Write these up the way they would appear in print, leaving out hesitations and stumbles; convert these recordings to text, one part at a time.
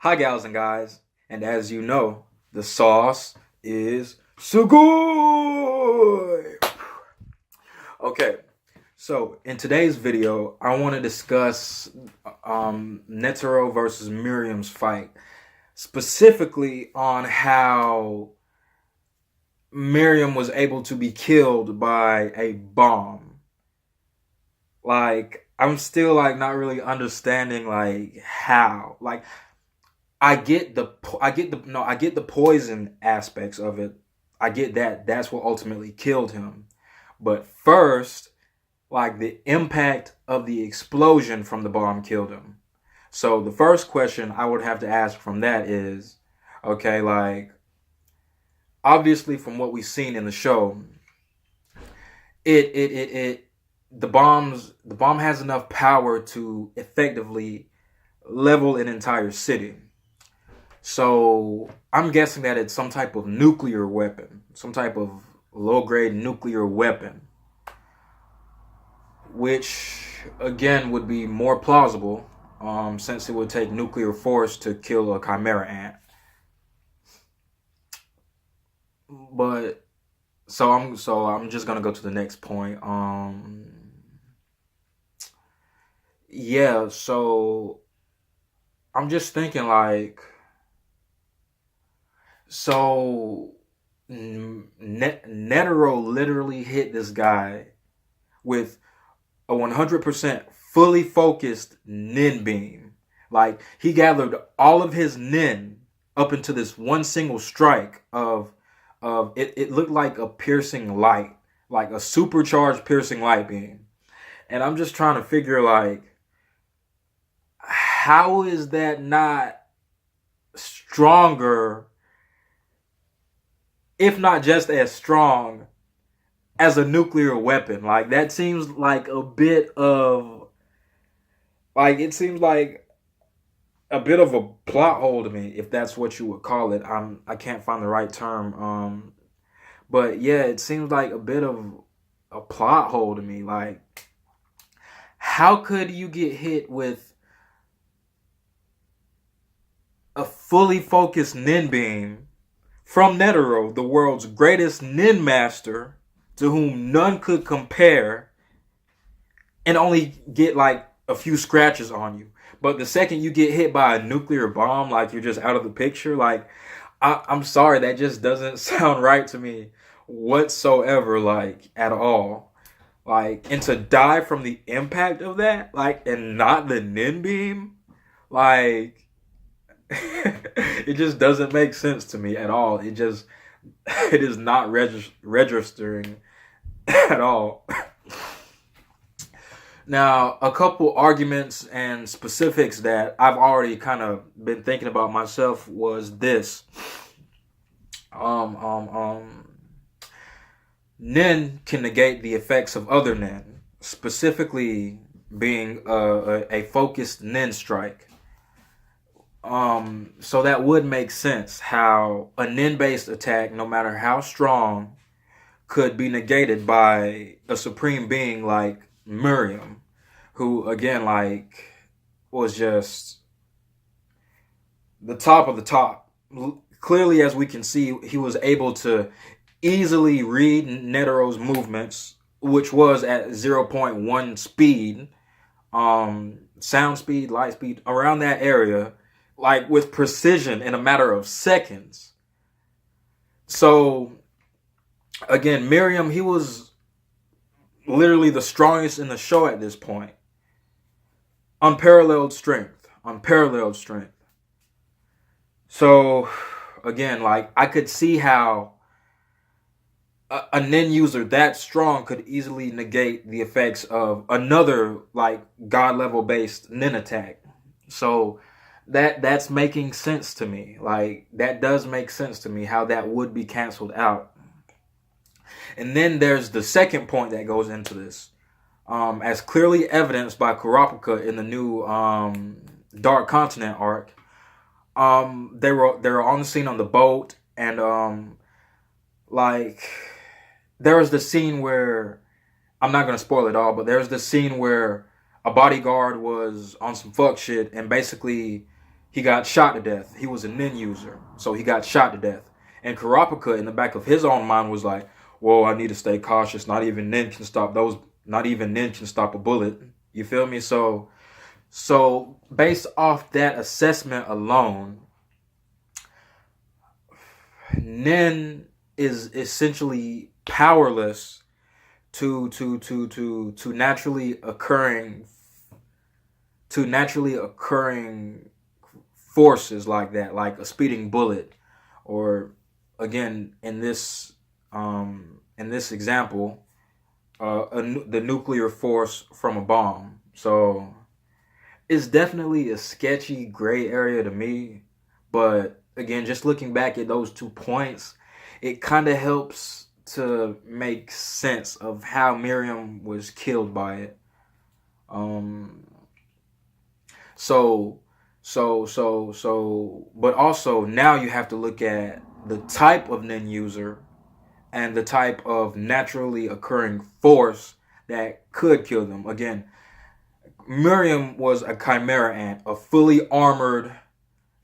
Hi, gals and guys. And as you know, the sauce is so good. Okay, so in today's video, I want to discuss Netero versus Mereum's fight, specifically on how Mereum was able to be killed by a bomb. I'm still not really understanding how. I get the poison aspects of it. I get that. That's what ultimately killed him. But first, the impact of the explosion from the bomb killed him. So the first question I would have to ask from that is, okay, obviously from what we've seen in the show, it the bomb has enough power to effectively level an entire city. So I'm guessing that it's some type of nuclear weapon, some type of low-grade nuclear weapon, which again would be more plausible, since it would take nuclear force to kill a chimera ant. But I'm just gonna go to the next point. Yeah. So I'm just thinking so Netero literally hit this guy with a 100% fully focused nin beam. He gathered all of his nin up into this one single strike of it. It looked like a piercing light, like a supercharged piercing light beam. And I'm just trying to figure how is that not stronger, if not just as strong as a nuclear weapon? That seems like a bit of it seems like a bit of a plot hole to me, if that's what you would call it. I can't find the right term. But yeah, it seems like a bit of a plot hole to me. How could you get hit with a fully focused nin beam from Netero, the world's greatest nin master, to whom none could compare, and only get a few scratches on you? But the second you get hit by a nuclear bomb, you're just out of the picture. I'm sorry, that just doesn't sound right to me whatsoever, at all. And to die from the impact of that, and not the nin beam, it just doesn't make sense to me at all. It is not registering at all. Now, a couple arguments and specifics that I've already kind of been thinking about myself was this. Nin can negate the effects of other nin, specifically being a focused nin strike. So that would make sense how a nin-based attack, no matter how strong, could be negated by a supreme being like Mereum, who again was just the top of the top. Clearly, as we can see, he was able to easily read Netero's movements, which was at 0.1 speed, sound speed, light speed, around that area, with precision in a matter of seconds. So again, Mereum, he was literally the strongest in the show at this point. Unparalleled strength. So again, I could see how a nin user that strong could easily negate the effects of another god level based nin attack. So that's making sense to me. That does make sense to me how that would be canceled out. And then there's the second point that goes into this, as clearly evidenced by Kurapika in the new Dark Continent arc. They were on the scene on the boat, and there was the scene where, I'm not gonna spoil it all, but there's the scene where a bodyguard was on some fuck shit, and basically he got shot to death. He was a nin user, so he got shot to death. And Kurapika, in the back of his own mind, was like, "Whoa, I need to stay cautious. Not even nin can stop those. Not even nin can stop a bullet." You feel me? So based off that assessment alone, nin is essentially powerless to naturally occurring forces like that, like a speeding bullet, or again in this example, the nuclear force from a bomb. So it's definitely a sketchy gray area to me, but again, just looking back at those 2 points, it kind of helps to make sense of how Mereum was killed by it. Um, so, but also now you have to look at the type of nin user and the type of naturally occurring force that could kill them. Again, Mereum was a chimera ant, a fully armored,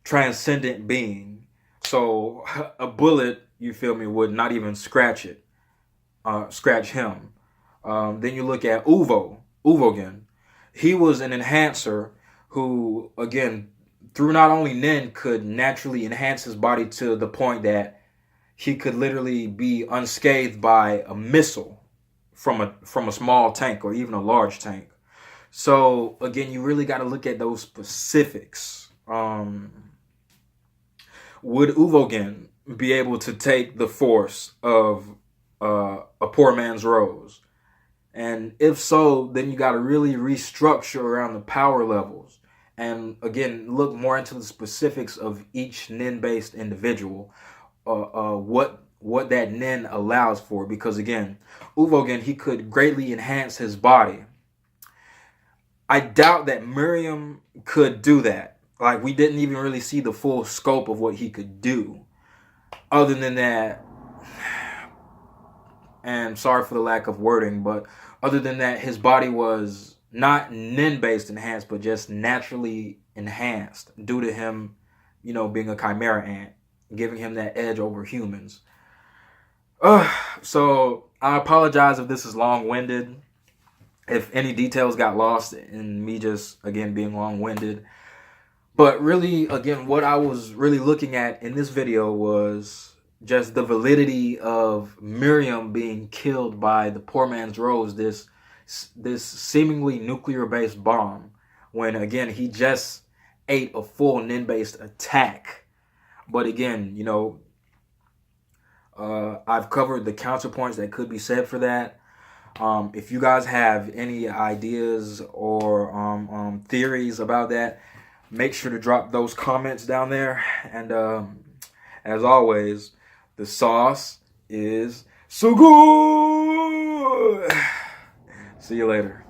transcendent being. So a bullet, you feel me, would not even scratch him. Then you look at Uvogen. He was an enhancer who, again, through not only Nin, could naturally enhance his body to the point that he could literally be unscathed by a missile from a small tank or even a large tank. So again, you really got to look at those specifics. Would Uvogen be able to take the force of a poor man's rose? And if so, then you got to really restructure around the power levels. And again, look more into the specifics of each nin-based individual. What that nin allows for. Because again, Uvogen, he could greatly enhance his body. I doubt that Mereum could do that. Like, we didn't even really see the full scope of what he could do. Other than that, and sorry for the lack of wording, but other than that, his body was not nin-based enhanced, but just naturally enhanced due to him, being a chimera ant, giving him that edge over humans. So I apologize if this is long-winded. If any details got lost in me just, again, being long-winded. But really, again, what I was really looking at in this video was just the validity of Mereum being killed by the poor man's rose, this seemingly nuclear-based bomb, when, again, he just ate a full nin-based attack. But again, I've covered the counterpoints that could be said for that. If you guys have any ideas or theories about that, make sure to drop those comments down there. And as always, the sauce is so good. See you later.